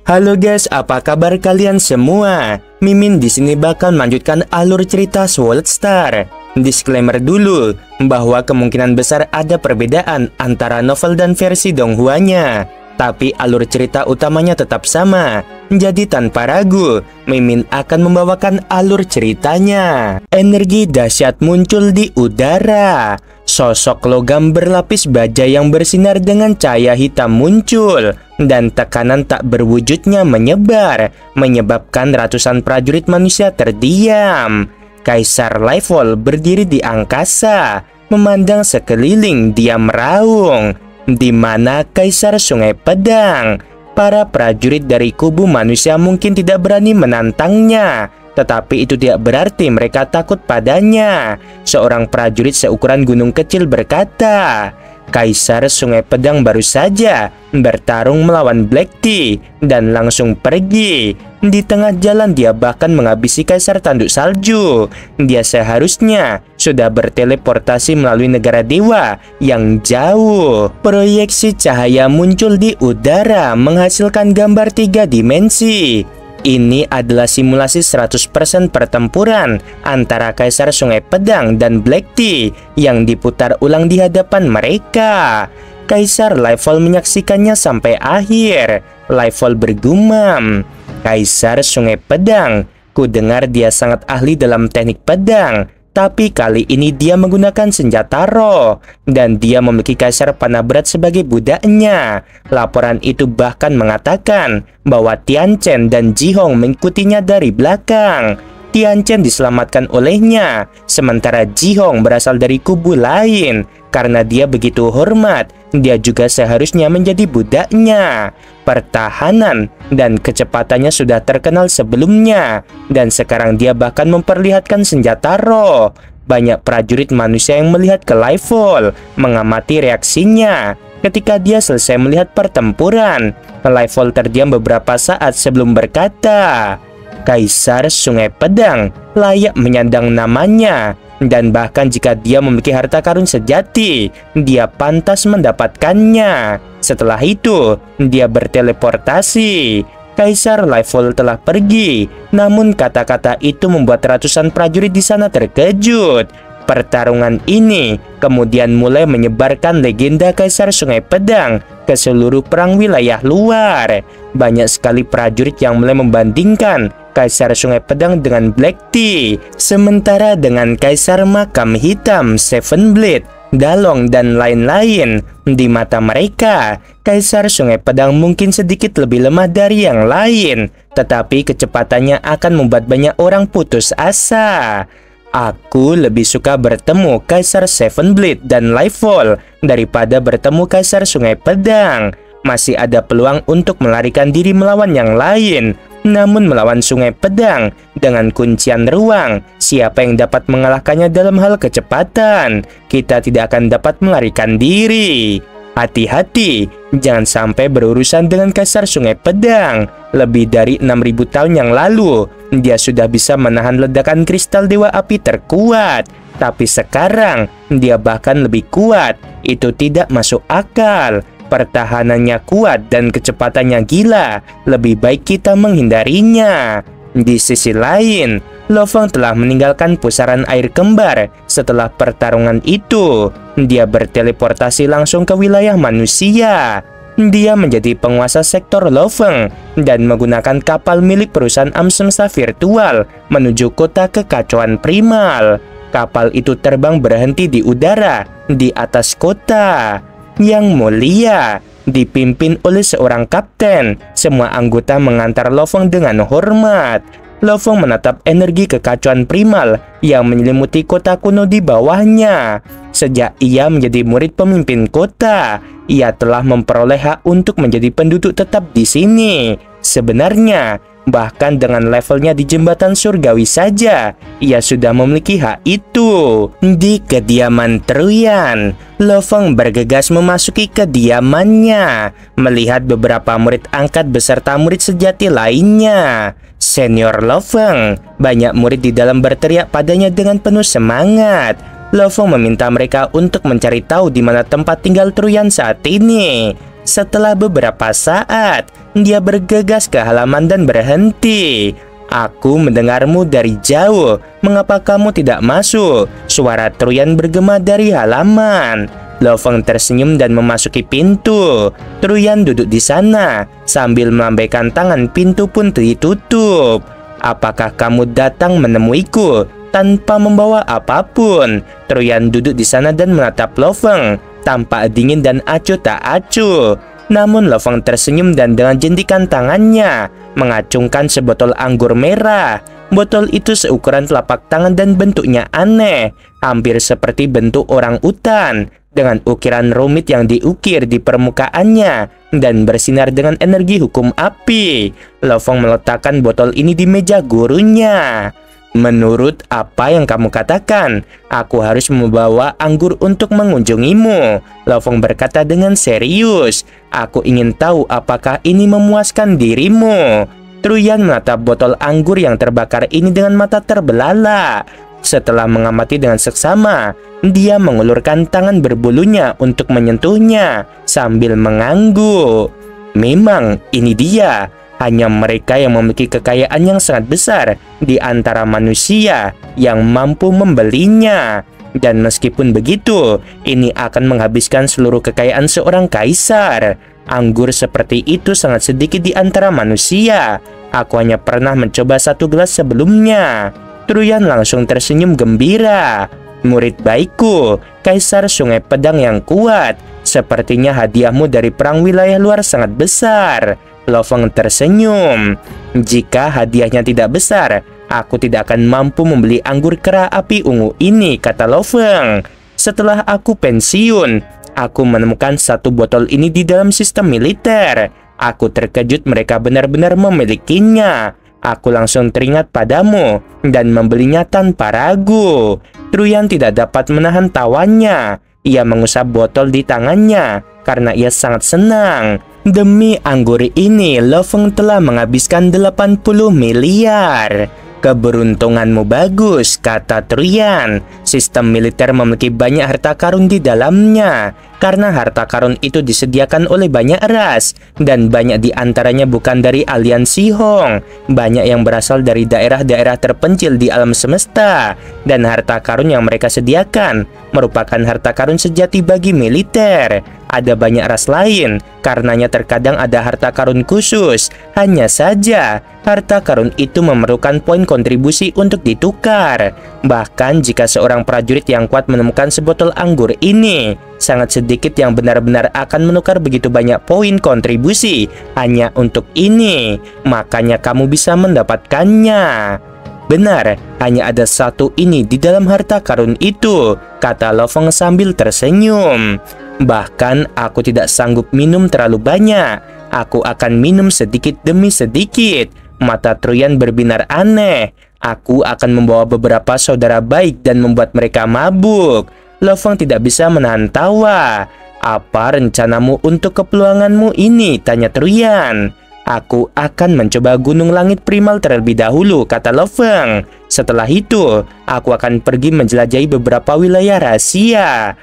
Halo guys, apa kabar kalian semua? Mimin di sini bakal melanjutkan alur cerita Sword Star. Disclaimer dulu bahwa kemungkinan besar ada perbedaan antara novel dan versi Donghua-nya, tapi alur cerita utamanya tetap sama. Jadi tanpa ragu, Mimin akan membawakan alur ceritanya. Energi dahsyat muncul di udara. Sosok logam berlapis baja yang bersinar dengan cahaya hitam muncul, dan tekanan tak berwujudnya menyebar, menyebabkan ratusan prajurit manusia terdiam. Kaisar Leifol berdiri di angkasa, memandang sekeliling. Dia meraung, di mana Kaisar Sungai Pedang. Para prajurit dari kubu manusia mungkin tidak berani menantangnya, tetapi itu tidak berarti mereka takut padanya. Seorang prajurit seukuran gunung kecil berkata, Kaisar Sungai Pedang baru saja bertarung melawan Black Tea dan langsung pergi. Di tengah jalan dia bahkan menghabisi Kaisar Tanduk Salju. Dia seharusnya sudah berteleportasi melalui negara dewa yang jauh. Proyeksi cahaya muncul di udara menghasilkan gambar 3 dimensi. Ini adalah simulasi 100% pertempuran antara Kaisar Sungai Pedang dan Black Tea yang diputar ulang di hadapan mereka. Kaisar Leifol menyaksikannya sampai akhir. Leifol bergumam, Kaisar Sungai Pedang, ku dengar dia sangat ahli dalam teknik pedang, tapi kali ini dia menggunakan senjata roh, dan dia memiliki Kaisar Panah Berat sebagai budaknya. Laporan itu bahkan mengatakan bahwa Tian Chen dan Ji Hong mengikutinya dari belakang. Tian Chen diselamatkan olehnya, sementara Ji Hong berasal dari kubu lain. Karena dia begitu hormat, dia juga seharusnya menjadi budaknya. Pertahanan dan kecepatannya sudah terkenal sebelumnya, dan sekarang dia bahkan memperlihatkan senjata roh. Banyak prajurit manusia yang melihat ke Leifol, mengamati reaksinya. Ketika dia selesai melihat pertempuran, Leifol terdiam beberapa saat sebelum berkata, Kaisar Sungai Pedang layak menyandang namanya, dan bahkan jika dia memiliki harta karun sejati, dia pantas mendapatkannya. Setelah itu, dia berteleportasi. Kaisar Leifol telah pergi, namun kata-kata itu membuat ratusan prajurit di sana terkejut. Pertarungan ini kemudian mulai menyebarkan legenda Kaisar Sungai Pedang ke seluruh perang wilayah luar. Banyak sekali prajurit yang mulai membandingkan Kaisar Sungai Pedang dengan Black Tea, sementara dengan Kaisar Makam Hitam, Seven Blade, Dalong, dan lain-lain. Di mata mereka, Kaisar Sungai Pedang mungkin sedikit lebih lemah dari yang lain, tetapi kecepatannya akan membuat banyak orang putus asa. Aku lebih suka bertemu Kaisar Seven Blade dan Leifol daripada bertemu Kaisar Sungai Pedang. Masih ada peluang untuk melarikan diri melawan yang lain. Namun melawan Sungai Pedang dengan kuncian ruang, siapa yang dapat mengalahkannya dalam hal kecepatan? Kita tidak akan dapat melarikan diri. Hati-hati, jangan sampai berurusan dengan Kaisar Sungai Pedang. Lebih dari 6.000 tahun yang lalu, dia sudah bisa menahan ledakan kristal Dewa Api terkuat. Tapi sekarang, dia bahkan lebih kuat. Itu tidak masuk akal. Pertahanannya kuat dan kecepatannya gila. Lebih baik kita menghindarinya. Di sisi lain, Lo Feng telah meninggalkan pusaran air kembar. Setelah pertarungan itu, dia berteleportasi langsung ke wilayah manusia. Dia menjadi penguasa sektor Lo Feng dan menggunakan kapal milik perusahaan Amsemsa virtual menuju kota kekacauan primal. Kapal itu terbang berhenti di udara di atas kota. Yang mulia, dipimpin oleh seorang kapten. Semua anggota mengantar Lo Feng dengan hormat. Lo Feng menatap energi kekacauan primal yang menyelimuti kota kuno di bawahnya. Sejak ia menjadi murid pemimpin kota, ia telah memperoleh hak untuk menjadi penduduk tetap di sini. Sebenarnya, bahkan dengan levelnya di jembatan surgawi saja, ia sudah memiliki hak itu. Di kediaman Truyan, Lo Feng bergegas memasuki kediamannya, melihat beberapa murid angkat beserta murid sejati lainnya. Senior Lo Feng, banyak murid di dalam berteriak padanya dengan penuh semangat. Lo Feng meminta mereka untuk mencari tahu di mana tempat tinggal Truyan saat ini. Setelah beberapa saat, Dia bergegas ke halaman dan berhenti. Aku mendengarmu dari jauh. Mengapa kamu tidak masuk? Suara Truyan bergema dari halaman. Lo Feng tersenyum dan memasuki pintu. Truyan duduk di sana sambil melambaikan tangan. Pintu pun ditutup. Apakah kamu datang menemuiku tanpa membawa apapun? Truyan duduk di sana dan menatap Lo Feng, tampak dingin dan acuh tak acuh. Namun Lo Feng tersenyum dan dengan jentikan tangannya mengacungkan sebotol anggur merah. Botol itu seukuran telapak tangan dan bentuknya aneh, hampir seperti bentuk orang utan, dengan ukiran rumit yang diukir di permukaannya dan bersinar dengan energi hukum api. Lo Feng meletakkan botol ini di meja gurunya. Menurut apa yang kamu katakan, aku harus membawa anggur untuk mengunjungimu. Lo Feng berkata dengan serius. Aku ingin tahu apakah ini memuaskan dirimu. Truyan menatap botol anggur yang terbakar ini dengan mata terbelalak. Setelah mengamati dengan seksama, dia mengulurkan tangan berbulunya untuk menyentuhnya sambil mengangguk. Memang ini dia. Hanya mereka yang memiliki kekayaan yang sangat besar di antara manusia yang mampu membelinya. Dan meskipun begitu, ini akan menghabiskan seluruh kekayaan seorang kaisar. Anggur seperti itu sangat sedikit di antara manusia. Aku hanya pernah mencoba satu gelas sebelumnya. Truyan langsung tersenyum gembira. Murid baikku, Kaisar Sungai Pedang yang kuat. Sepertinya hadiahmu dari perang wilayah luar sangat besar. Lo Feng tersenyum. Jika hadiahnya tidak besar, aku tidak akan mampu membeli anggur kera api ungu ini, kata Lo Feng. Setelah aku pensiun, aku menemukan satu botol ini di dalam sistem militer. Aku terkejut mereka benar-benar memilikinya. Aku langsung teringat padamu dan membelinya tanpa ragu. Truyan tidak dapat menahan tawanya. Ia mengusap botol di tangannya karena ia sangat senang. Demi anggur ini, Lo Feng telah menghabiskan 80 miliar. Keberuntunganmu bagus, kata Truyan. Sistem militer memiliki banyak harta karun di dalamnya. Karena harta karun itu disediakan oleh banyak ras, dan banyak di antaranya bukan dari aliansi Hong. Banyak yang berasal dari daerah-daerah terpencil di alam semesta. Dan harta karun yang mereka sediakan merupakan harta karun sejati bagi militer. Ada banyak ras lain, karenanya terkadang ada harta karun khusus. Hanya saja, harta karun itu memerlukan poin kontribusi untuk ditukar. Bahkan jika seorang prajurit yang kuat menemukan sebotol anggur ini, sangat sedikit yang benar-benar akan menukar begitu banyak poin kontribusi hanya untuk ini. Makanya kamu bisa mendapatkannya. Benar, hanya ada satu ini di dalam harta karun itu, kata Lo Feng sambil tersenyum. Bahkan aku tidak sanggup minum terlalu banyak. Aku akan minum sedikit demi sedikit. Mata Truyan berbinar aneh. Aku akan membawa beberapa saudara baik dan membuat mereka mabuk. Lo Feng tidak bisa menahan tawa. Apa rencanamu untuk kepeluanganmu ini? Tanya Truyan. Aku akan mencoba Gunung Langit Primal terlebih dahulu, kata Lo Feng. Setelah itu, aku akan pergi menjelajahi beberapa wilayah rahasia.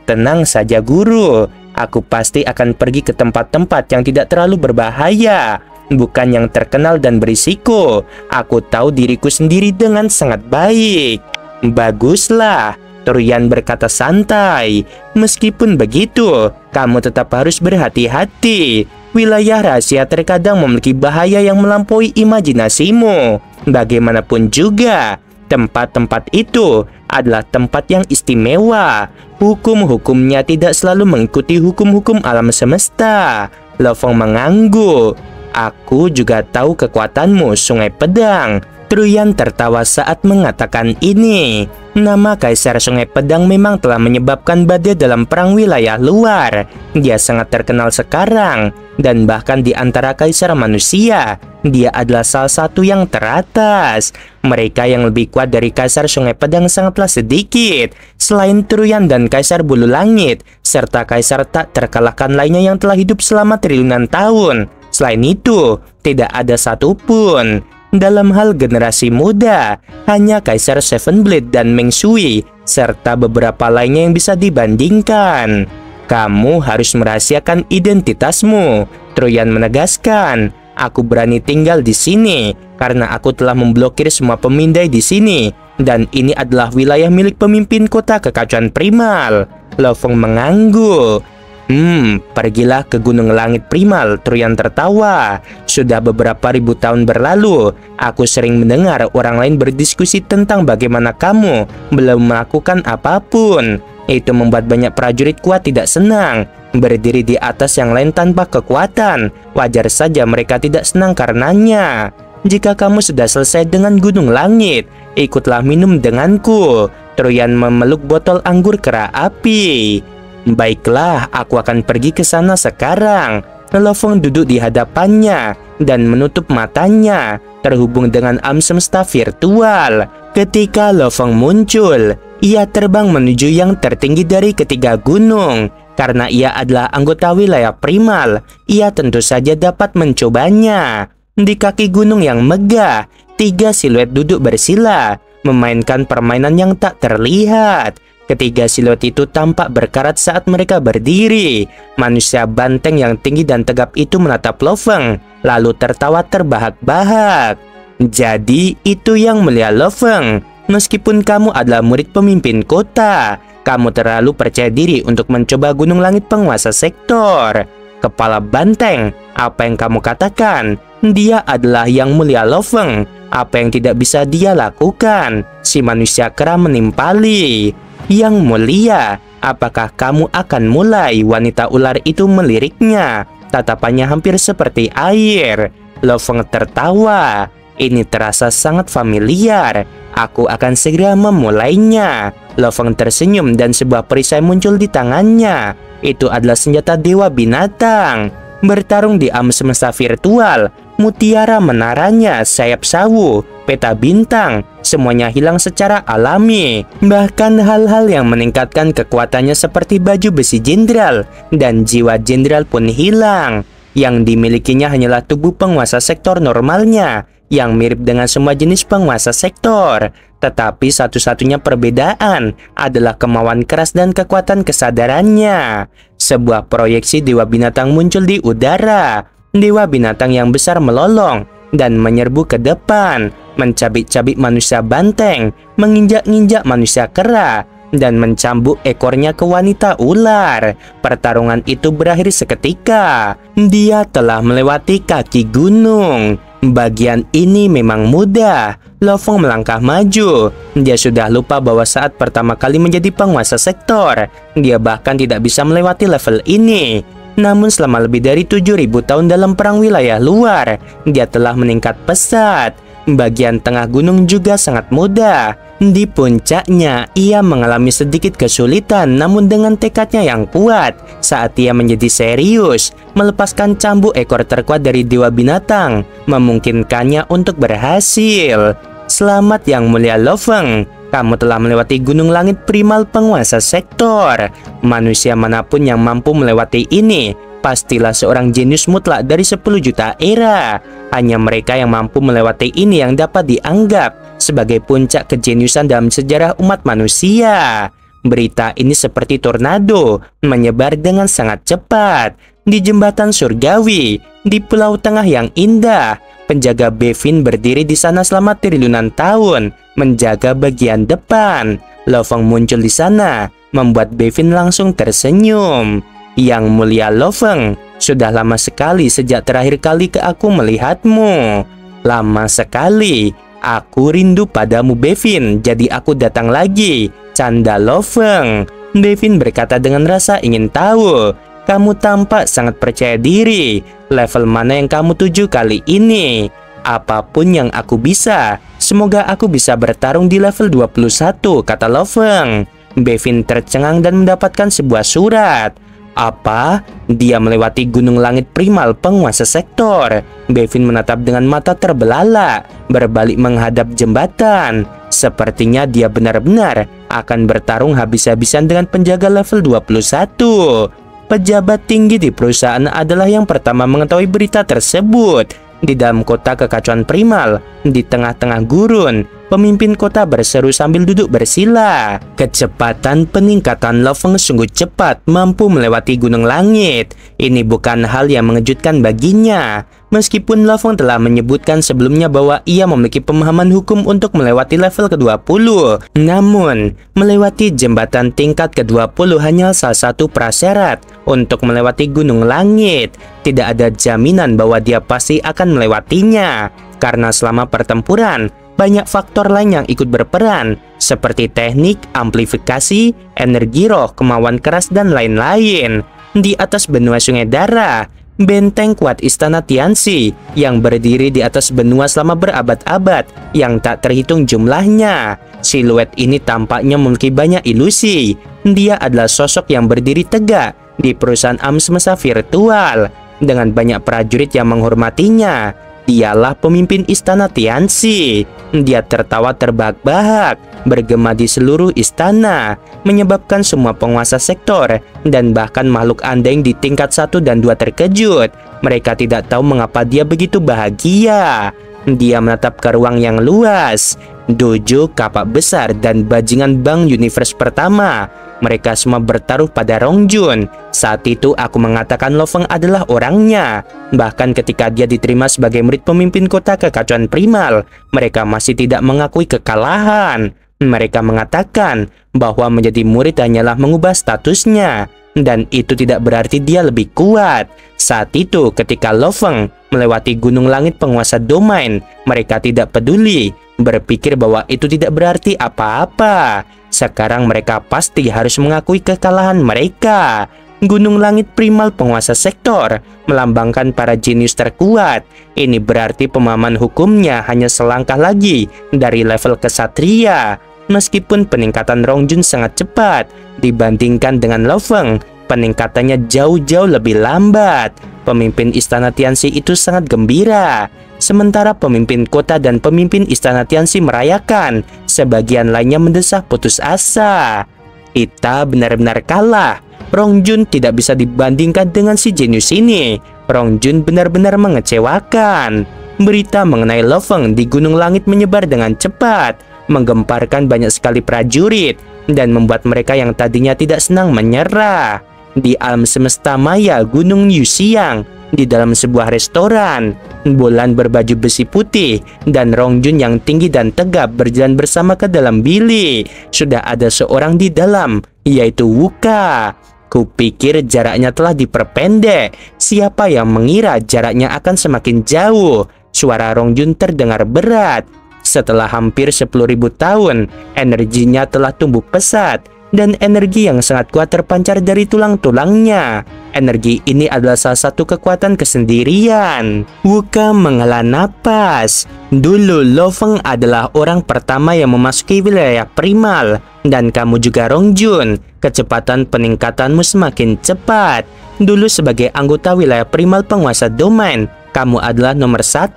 Tenang saja guru. Aku pasti akan pergi ke tempat-tempat yang tidak terlalu berbahaya, bukan yang terkenal dan berisiko. Aku tahu diriku sendiri dengan sangat baik. Baguslah, Truyan berkata santai. Meskipun begitu, kamu tetap harus berhati-hati. Wilayah rahasia terkadang memiliki bahaya yang melampaui imajinasimu. Bagaimanapun juga, tempat-tempat itu adalah tempat yang istimewa. Hukum-hukumnya tidak selalu mengikuti hukum-hukum alam semesta. Lo Feng mengangguk. Aku juga tahu kekuatanmu, Sungai Pedang. Truyan tertawa saat mengatakan ini. Nama Kaisar Sungai Pedang memang telah menyebabkan badai dalam perang wilayah luar. Dia sangat terkenal sekarang, dan bahkan di antara kaisar manusia, dia adalah salah satu yang teratas. Mereka yang lebih kuat dari Kaisar Sungai Pedang sangatlah sedikit. Selain Truyan dan Kaisar Bulu Langit, serta kaisar tak terkalahkan lainnya yang telah hidup selama triliunan tahun. Selain itu, tidak ada satupun. Dalam hal generasi muda, hanya Kaisar Seven Blade dan Meng Shui, serta beberapa lainnya yang bisa dibandingkan. Kamu harus merahasiakan identitasmu. Troyan menegaskan, aku berani tinggal di sini karena aku telah memblokir semua pemindai di sini. Dan ini adalah wilayah milik pemimpin kota kekacauan primal. Lo Feng mengangguk. Pergilah ke Gunung Langit Primal, Troyan tertawa. Sudah beberapa ribu tahun berlalu, aku sering mendengar orang lain berdiskusi tentang bagaimana kamu belum melakukan apapun. Itu membuat banyak prajurit kuat tidak senang. Berdiri di atas yang lain tanpa kekuatan. Wajar saja mereka tidak senang karenanya. Jika kamu sudah selesai dengan Gunung Langit, ikutlah minum denganku. Troyan memeluk botol anggur kera api. Baiklah, aku akan pergi ke sana sekarang. Lo Feng duduk di hadapannya dan menutup matanya, terhubung dengan alam semesta virtual. Ketika Lo Feng muncul, ia terbang menuju yang tertinggi dari ketiga gunung. Karena ia adalah anggota wilayah primal, ia tentu saja dapat mencobanya. Di kaki gunung yang megah, 3 siluet duduk bersila, memainkan permainan yang tak terlihat. Ketiga siluet itu tampak berkarat saat mereka berdiri. Manusia banteng yang tinggi dan tegap itu menatap Lo Feng, lalu tertawa terbahak-bahak. Jadi itu yang mulia Lo Feng. Meskipun kamu adalah murid pemimpin kota, kamu terlalu percaya diri untuk mencoba Gunung Langit penguasa sektor. Kepala banteng, apa yang kamu katakan? Dia adalah yang mulia Lo Feng. Apa yang tidak bisa dia lakukan? Si manusia kera menimpali. Yang mulia, apakah kamu akan mulai? Wanita ular itu meliriknya. Tatapannya hampir seperti air. Lo Feng tertawa. Ini terasa sangat familiar. Aku akan segera memulainya. Lo Feng tersenyum dan sebuah perisai muncul di tangannya. Itu adalah senjata dewa binatang. Bertarung di alam semesta virtual, mutiara menaranya, sayap sawu, peta bintang, semuanya hilang secara alami. Bahkan hal-hal yang meningkatkan kekuatannya seperti baju besi jenderal dan jiwa jenderal pun hilang. Yang dimilikinya hanyalah tubuh penguasa sektor normalnya, yang mirip dengan semua jenis penguasa sektor. Tetapi satu-satunya perbedaan adalah kemauan keras dan kekuatan kesadarannya. Sebuah proyeksi dewa binatang muncul di udara. Dewa binatang yang besar melolong dan menyerbu ke depan, mencabik-cabik manusia banteng, menginjak-injak manusia kera, dan mencambuk ekornya ke wanita ular. Pertarungan itu berakhir seketika. Dia telah melewati kaki gunung. Bagian ini memang mudah. Lo Feng melangkah maju. Dia sudah lupa bahwa saat pertama kali menjadi penguasa sektor, dia bahkan tidak bisa melewati level ini. Namun selama lebih dari 7.000 tahun dalam perang wilayah luar, dia telah meningkat pesat. Bagian tengah gunung juga sangat mudah. Di puncaknya, ia mengalami sedikit kesulitan, namun dengan tekadnya yang kuat, saat ia menjadi serius, melepaskan cambuk ekor terkuat dari dewa binatang, memungkinkannya untuk berhasil. Selamat yang mulia Lo Feng, kamu telah melewati Gunung Langit Primal penguasa sektor. Manusia manapun yang mampu melewati ini, pastilah seorang jenius mutlak dari 10 juta era. Hanya mereka yang mampu melewati ini yang dapat dianggap sebagai puncak kejeniusan dalam sejarah umat manusia. Berita ini seperti tornado, menyebar dengan sangat cepat. Di jembatan surgawi, di pulau tengah yang indah, penjaga Bevin berdiri di sana selama triliunan tahun, menjaga bagian depan. Lo Feng muncul di sana, membuat Bevin langsung tersenyum. Yang mulia Lo Feng, sudah lama sekali sejak terakhir kali aku melihatmu. Lama sekali. Aku rindu padamu Bevin, jadi aku datang lagi. Canda Lo Feng. Bevin berkata dengan rasa ingin tahu. Kamu tampak sangat percaya diri. Level mana yang kamu tuju kali ini? Apapun yang aku bisa. Semoga aku bisa bertarung di level 21, kata Lo Feng. Bevin tercengang dan mendapatkan sebuah surat. Apa? Dia melewati Gunung Langit Primal penguasa sektor. Bevin menatap dengan mata terbelalak, berbalik menghadap jembatan. Sepertinya dia benar-benar akan bertarung habis-habisan dengan penjaga level 21. Pejabat tinggi di perusahaan adalah yang pertama mengetahui berita tersebut. Di dalam kota kekacauan primal, di tengah-tengah gurun, Pemimpin kota berseru sambil duduk bersila. Kecepatan peningkatan Lo Feng sungguh cepat, mampu melewati gunung langit. Ini bukan hal yang mengejutkan baginya. Meskipun Lo Feng telah menyebutkan sebelumnya bahwa ia memiliki pemahaman hukum untuk melewati level ke-20, namun melewati jembatan tingkat ke-20 hanya salah satu prasyarat untuk melewati gunung langit. Tidak ada jaminan bahwa dia pasti akan melewatinya, karena selama pertempuran banyak faktor lain yang ikut berperan, seperti teknik, amplifikasi, energi roh, kemauan keras, dan lain-lain. Di atas benua Sungai Darah, benteng kuat Istana Tianxi yang berdiri di atas benua selama berabad-abad yang tak terhitung jumlahnya. Siluet ini tampaknya memiliki banyak ilusi. Dia adalah sosok yang berdiri tegak di perusahaan alam semesta virtual dengan banyak prajurit yang menghormatinya. Dialah pemimpin Istana Tianxi. Dia tertawa terbahak-bahak, bergema di seluruh istana, menyebabkan semua penguasa sektor dan bahkan makhluk andeng di tingkat 1 dan 2 terkejut. Mereka tidak tahu mengapa dia begitu bahagia. Dia menatap ke ruang yang luas, dojo, kapak besar, dan bajingan Bank Universe pertama. Mereka semua bertaruh pada Rongjun. Saat itu aku mengatakan Lo Feng adalah orangnya. Bahkan ketika dia diterima sebagai murid pemimpin kota kekacauan primal, mereka masih tidak mengakui kekalahan. Mereka mengatakan bahwa menjadi murid hanyalah mengubah statusnya, dan itu tidak berarti dia lebih kuat. Saat itu ketika Lo Feng melewati gunung langit penguasa domain, mereka tidak peduli, berpikir bahwa itu tidak berarti apa-apa. Sekarang mereka pasti harus mengakui kekalahan mereka. Gunung langit primal penguasa sektor melambangkan para jenius terkuat. Ini berarti pemahaman hukumnya hanya selangkah lagi dari level kesatria. Meskipun peningkatan Rongjun sangat cepat dibandingkan dengan Lo Feng, peningkatannya jauh-jauh lebih lambat. Pemimpin Istana Tianxi itu sangat gembira. Sementara pemimpin kota dan pemimpin Istana Tianxi merayakan, sebagian lainnya mendesah putus asa. Kita benar-benar kalah. Rongjun tidak bisa dibandingkan dengan si jenius ini. Rongjun benar-benar mengecewakan. Berita mengenai Lo Feng di Gunung Langit menyebar dengan cepat, menggemparkan banyak sekali prajurit, dan membuat mereka yang tadinya tidak senang menyerah. Di alam semesta maya Gunung Yuxiang, di dalam sebuah restoran, Bulan berbaju besi putih dan Rongjun yang tinggi dan tegap berjalan bersama ke dalam bilik. Sudah ada seorang di dalam, yaitu Wuka. Kupikir jaraknya telah diperpendek. Siapa yang mengira jaraknya akan semakin jauh? Suara Rongjun terdengar berat. Setelah hampir 10.000 tahun, energinya telah tumbuh pesat, dan energi yang sangat kuat terpancar dari tulang-tulangnya. Energi ini adalah salah satu kekuatan kesendirian. Wuka menghela napas. Dulu Lo Feng adalah orang pertama yang memasuki wilayah primal, dan kamu juga Rongjun. Kecepatan peningkatanmu semakin cepat. Dulu sebagai anggota wilayah primal penguasa domain, kamu adalah nomor 1.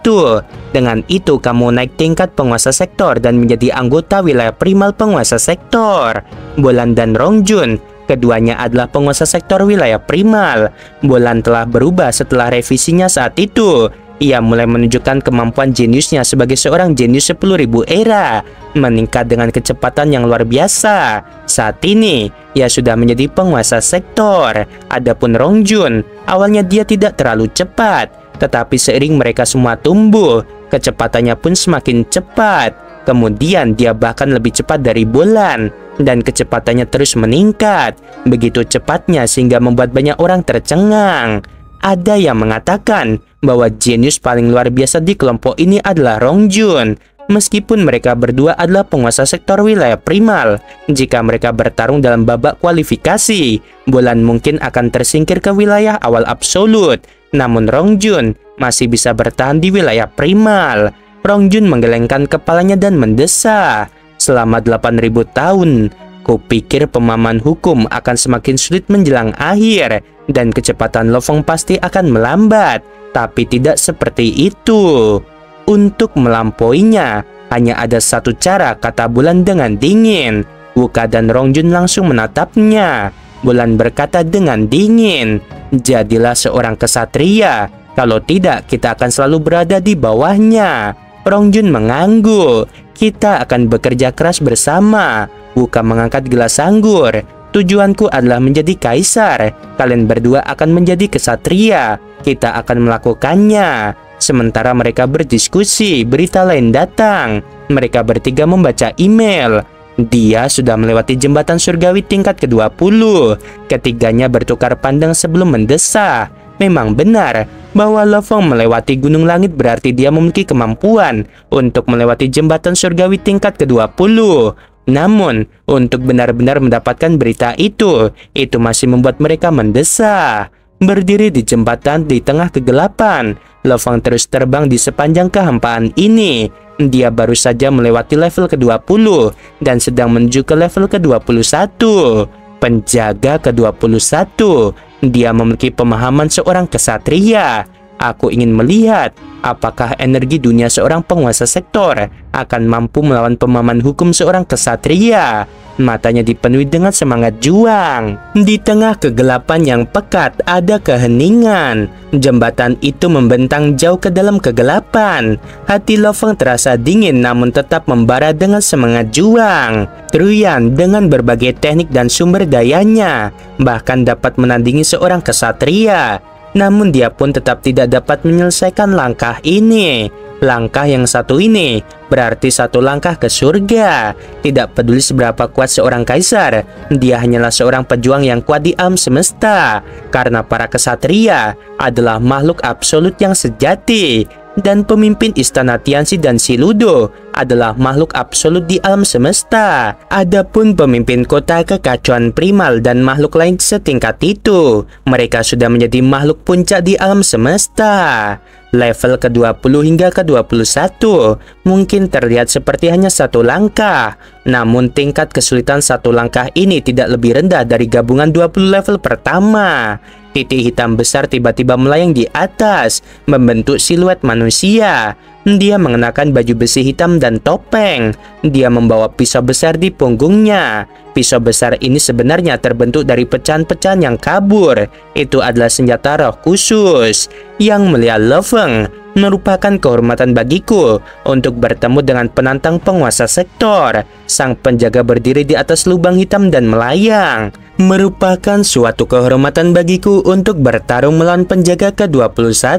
Dengan itu kamu naik tingkat penguasa sektor dan menjadi anggota wilayah primal penguasa sektor. Bulan dan Rongjun, keduanya adalah penguasa sektor wilayah primal. Bulan telah berubah setelah revisinya saat itu. Ia mulai menunjukkan kemampuan jeniusnya sebagai seorang jenius 10.000 era, meningkat dengan kecepatan yang luar biasa. Saat ini, ia sudah menjadi penguasa sektor. Adapun Rongjun, awalnya dia tidak terlalu cepat, tetapi seiring mereka semua tumbuh, kecepatannya pun semakin cepat. Kemudian dia bahkan lebih cepat dari Bulan, dan kecepatannya terus meningkat. Begitu cepatnya sehingga membuat banyak orang tercengang. Ada yang mengatakan bahwa jenius paling luar biasa di kelompok ini adalah Rongjun. Meskipun mereka berdua adalah penguasa sektor wilayah primal, jika mereka bertarung dalam babak kualifikasi, Bulan mungkin akan tersingkir ke wilayah awal absolut. Namun Rongjun masih bisa bertahan di wilayah primal. Rongjun menggelengkan kepalanya dan mendesah. Selama 8.000 tahun, kupikir pemahaman hukum akan semakin sulit menjelang akhir, dan kecepatan Lo Feng pasti akan melambat. Tapi tidak seperti itu. Untuk melampauinya, hanya ada satu cara, kata Bulan dengan dingin. Wuka dan Rongjun langsung menatapnya. Bulan berkata dengan dingin, jadilah seorang kesatria. Kalau tidak, kita akan selalu berada di bawahnya. Rongjun mengangguk. Kita akan bekerja keras bersama. Wukam mengangkat gelas anggur. Tujuanku adalah menjadi kaisar. Kalian berdua akan menjadi kesatria. Kita akan melakukannya. Sementara mereka berdiskusi, berita lain datang. Mereka bertiga membaca email. Dia sudah melewati jembatan surgawi tingkat ke-20. Ketiganya bertukar pandang sebelum mendesah. Memang benar bahwa Lofeng melewati gunung langit berarti dia memiliki kemampuan untuk melewati jembatan surgawi tingkat ke-20. Namun, untuk benar-benar mendapatkan berita itu masih membuat mereka mendesah. Berdiri di jembatan di tengah kegelapan, Lofeng terus terbang di sepanjang kehampaan ini. Dia baru saja melewati level ke-20 dan sedang menuju ke level ke-21. Penjaga ke-21. Dia memiliki pemahaman seorang kesatria. Aku ingin melihat apakah energi dunia seorang penguasa sektor akan mampu melawan pemahaman hukum seorang kesatria. Matanya dipenuhi dengan semangat juang. Di tengah kegelapan yang pekat ada keheningan. Jembatan itu membentang jauh ke dalam kegelapan. Hati Lofeng terasa dingin namun tetap membara dengan semangat juang. Truyan dengan berbagai teknik dan sumber dayanya bahkan dapat menandingi seorang kesatria. Namun dia pun tetap tidak dapat menyelesaikan langkah ini. Langkah yang satu ini berarti satu langkah ke surga. Tidak peduli seberapa kuat seorang kaisar, dia hanyalah seorang pejuang yang kuat di alam semesta. Karena para kesatria adalah makhluk absolut yang sejati. Dan pemimpin istana Tianxi dan Siludo adalah makhluk absolut di alam semesta. Adapun pemimpin kota kekacauan primal dan makhluk lain setingkat itu, mereka sudah menjadi makhluk puncak di alam semesta. Level ke-20 hingga ke-21 mungkin terlihat seperti hanya satu langkah. Namun tingkat kesulitan satu langkah ini tidak lebih rendah dari gabungan 20 level pertama. Titik hitam besar tiba-tiba melayang di atas, membentuk siluet manusia. Dia mengenakan baju besi hitam dan topeng. Dia membawa pisau besar di punggungnya. Pisau besar ini sebenarnya terbentuk dari pecahan-pecahan yang kabur. Itu adalah senjata roh khusus. Yang mulia Lofeng, merupakan kehormatan bagiku untuk bertemu dengan penantang penguasa sektor. Sang penjaga berdiri di atas lubang hitam dan melayang. Merupakan suatu kehormatan bagiku untuk bertarung melawan penjaga ke-21.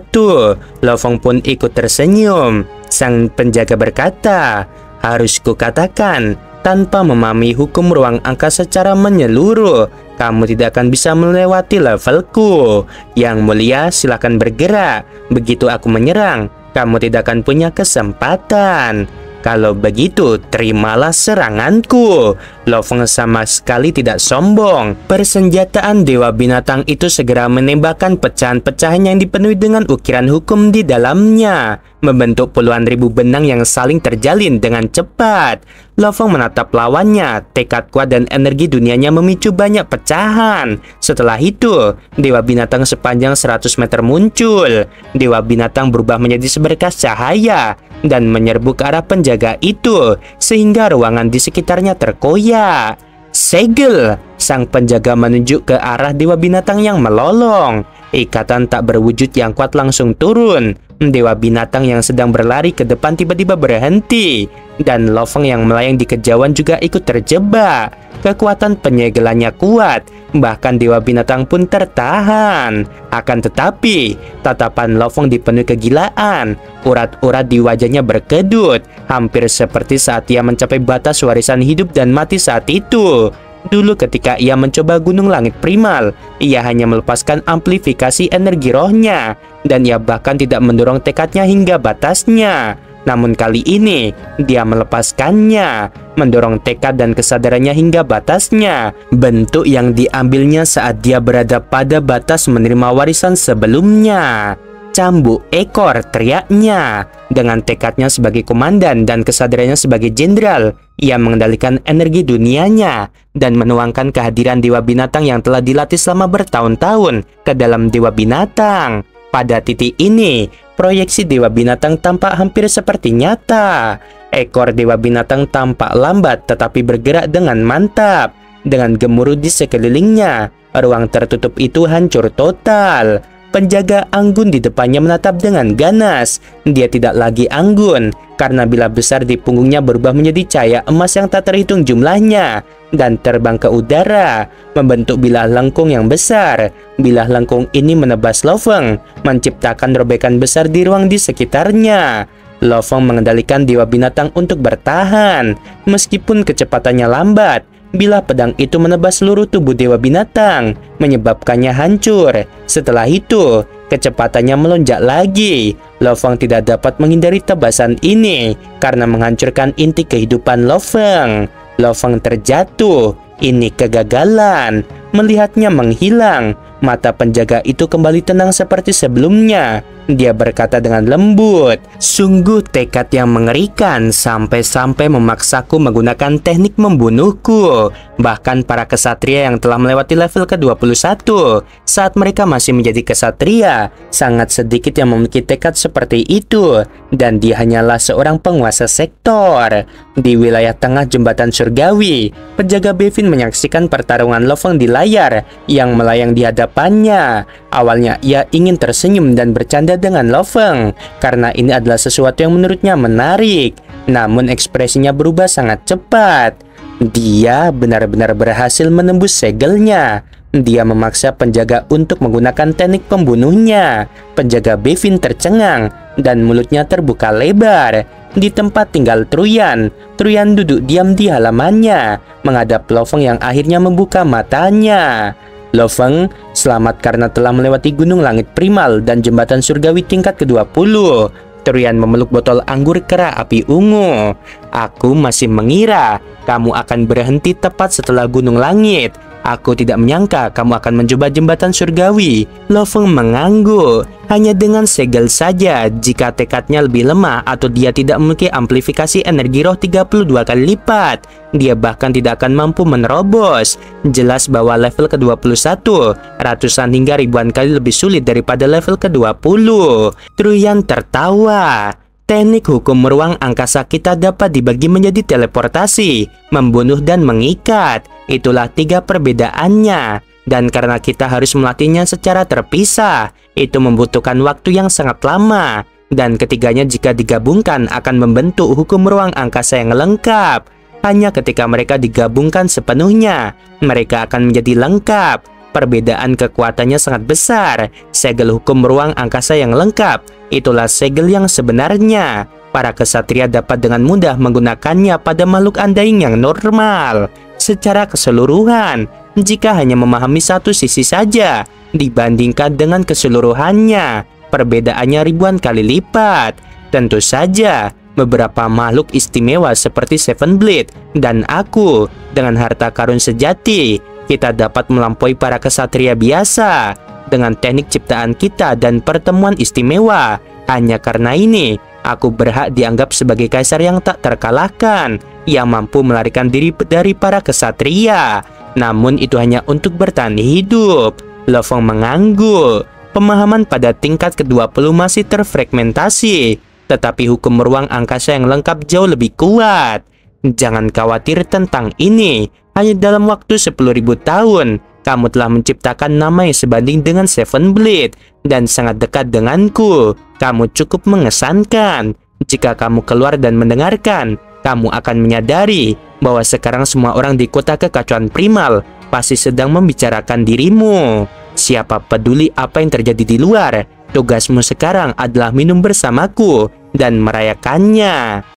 Lofeng pun ikut tersenyum. Sang penjaga berkata, harus kukatakan, tanpa memahami hukum ruang angkasa secara menyeluruh, kamu tidak akan bisa melewati levelku. Yang mulia, silakan bergerak. Begitu aku menyerang, kamu tidak akan punya kesempatan. Kalau begitu, terimalah seranganku. Lofeng sama sekali tidak sombong. Persenjataan Dewa Binatang itu segera menembakkan pecahan-pecahan yang dipenuhi dengan ukiran hukum di dalamnya, membentuk puluhan ribu benang yang saling terjalin dengan cepat. Lofeng menatap lawannya, tekad kuat dan energi dunianya memicu banyak pecahan. Setelah itu, Dewa Binatang sepanjang 100 meter muncul. Dewa Binatang berubah menjadi seberkas cahaya dan menyerbu ke arah penjaga itu, sehingga ruangan di sekitarnya terkoyak. Segel! Sang penjaga menunjuk ke arah Dewa Binatang yang melolong. Ikatan tak berwujud yang kuat langsung turun. Dewa Binatang yang sedang berlari ke depan tiba-tiba berhenti, dan Lofeng yang melayang di kejauhan juga ikut terjebak. Kekuatan penyegelannya kuat, bahkan Dewa Binatang pun tertahan. Akan tetapi, tatapan Lofeng dipenuhi kegilaan. Urat-urat di wajahnya berkedut, hampir seperti saat ia mencapai batas warisan hidup dan mati saat itu. Dulu ketika ia mencoba Gunung Langit Primal, ia hanya melepaskan amplifikasi energi rohnya, dan ia bahkan tidak mendorong tekadnya hingga batasnya. Namun kali ini, dia melepaskannya, mendorong tekad dan kesadarannya hingga batasnya. Bentuk yang diambilnya saat dia berada pada batas menerima warisan sebelumnya. Cambuk ekor, teriaknya. Dengan tekadnya sebagai komandan dan kesadarannya sebagai jenderal, ia mengendalikan energi dunianya dan menuangkan kehadiran Dewa Binatang yang telah dilatih selama bertahun-tahun ke dalam Dewa Binatang. Pada titik ini, proyeksi Dewa Binatang tampak hampir seperti nyata. Ekor Dewa Binatang tampak lambat tetapi bergerak dengan mantap. Dengan gemuruh di sekelilingnya, ruang tertutup itu hancur total. Penjaga anggun di depannya menatap dengan ganas. Dia tidak lagi anggun, karena bilah besar di punggungnya berubah menjadi cahaya emas yang tak terhitung jumlahnya, dan terbang ke udara, membentuk bilah lengkung yang besar. Bilah lengkung ini menebas Lo Feng, menciptakan robekan besar di ruang di sekitarnya. Lo Feng mengendalikan dewa binatang untuk bertahan. Meskipun kecepatannya lambat, bilah pedang itu menebas seluruh tubuh dewa binatang, menyebabkannya hancur. Setelah itu, kecepatannya melonjak lagi. Lo Feng tidak dapat menghindari tebasan ini karena menghancurkan inti kehidupan Lo Feng. Lo Feng terjatuh. Ini kegagalan. Melihatnya menghilang, mata penjaga itu kembali tenang seperti sebelumnya. Dia berkata dengan lembut, "Sungguh tekad yang mengerikan sampai-sampai memaksaku menggunakan teknik membunuhku." Bahkan para kesatria yang telah melewati level ke-21 saat mereka masih menjadi kesatria, sangat sedikit yang memiliki tekad seperti itu, dan dia hanyalah seorang penguasa sektor. Di wilayah tengah jembatan surgawi, penjaga Bevin menyaksikan pertarungan Lo Feng di layar yang melayang di hadapannya. Awalnya ia ingin tersenyum dan bercanda dengan Lo Feng karena ini adalah sesuatu yang menurutnya menarik. Namun ekspresinya berubah sangat cepat. Dia benar-benar berhasil menembus segelnya. Dia memaksa penjaga untuk menggunakan teknik pembunuhnya. Penjaga Bevin tercengang dan mulutnya terbuka lebar. Di tempat tinggal Truyan, Truyan duduk diam di halamannya, menghadap Lo Feng yang akhirnya membuka matanya. Lo Feng, selamat karena telah melewati gunung langit primal dan jembatan surgawi tingkat ke-20. Truyan memeluk botol anggur kera api ungu. Aku masih mengira kamu akan berhenti tepat setelah gunung langit. Aku tidak menyangka kamu akan mencoba jembatan surgawi. Lo Feng mengangguk. Hanya dengan segel saja, jika tekadnya lebih lemah atau dia tidak memiliki amplifikasi energi roh 32 kali lipat, dia bahkan tidak akan mampu menerobos. Jelas bahwa level ke-21 ratusan hingga ribuan kali lebih sulit daripada level ke-20. Truyan tertawa. Teknik hukum ruang angkasa kita dapat dibagi menjadi teleportasi, membunuh, dan mengikat. Itulah 3 perbedaannya. Dan karena kita harus melatihnya secara terpisah, itu membutuhkan waktu yang sangat lama. Dan ketiganya jika digabungkan akan membentuk hukum ruang angkasa yang lengkap. Hanya ketika mereka digabungkan sepenuhnya, mereka akan menjadi lengkap. Perbedaan kekuatannya sangat besar. Segel hukum ruang angkasa yang lengkap, itulah segel yang sebenarnya. Para kesatria dapat dengan mudah menggunakannya pada makhluk undying yang normal. Secara keseluruhan, jika hanya memahami satu sisi saja, dibandingkan dengan keseluruhannya, perbedaannya ribuan kali lipat. Tentu saja, beberapa makhluk istimewa seperti Seven Blade dan aku, dengan harta karun sejati, kita dapat melampaui para kesatria biasa dengan teknik ciptaan kita dan pertemuan istimewa. Hanya karena ini, aku berhak dianggap sebagai kaisar yang tak terkalahkan, yang mampu melarikan diri dari para kesatria. Namun itu hanya untuk bertahan hidup. Lo Feng mengangguk. Pemahaman pada tingkat ke-20 masih terfragmentasi, tetapi hukum ruang angkasa yang lengkap jauh lebih kuat. Jangan khawatir tentang ini. Hanya dalam waktu 10.000 tahun, kamu telah menciptakan nama yang sebanding dengan Seven Blade dan sangat dekat denganku. Kamu cukup mengesankan. Jika kamu keluar dan mendengarkan, kamu akan menyadari bahwa sekarang semua orang di kota kekacauan primal pasti sedang membicarakan dirimu. Siapa peduli apa yang terjadi di luar? Tugasmu sekarang adalah minum bersamaku dan merayakannya.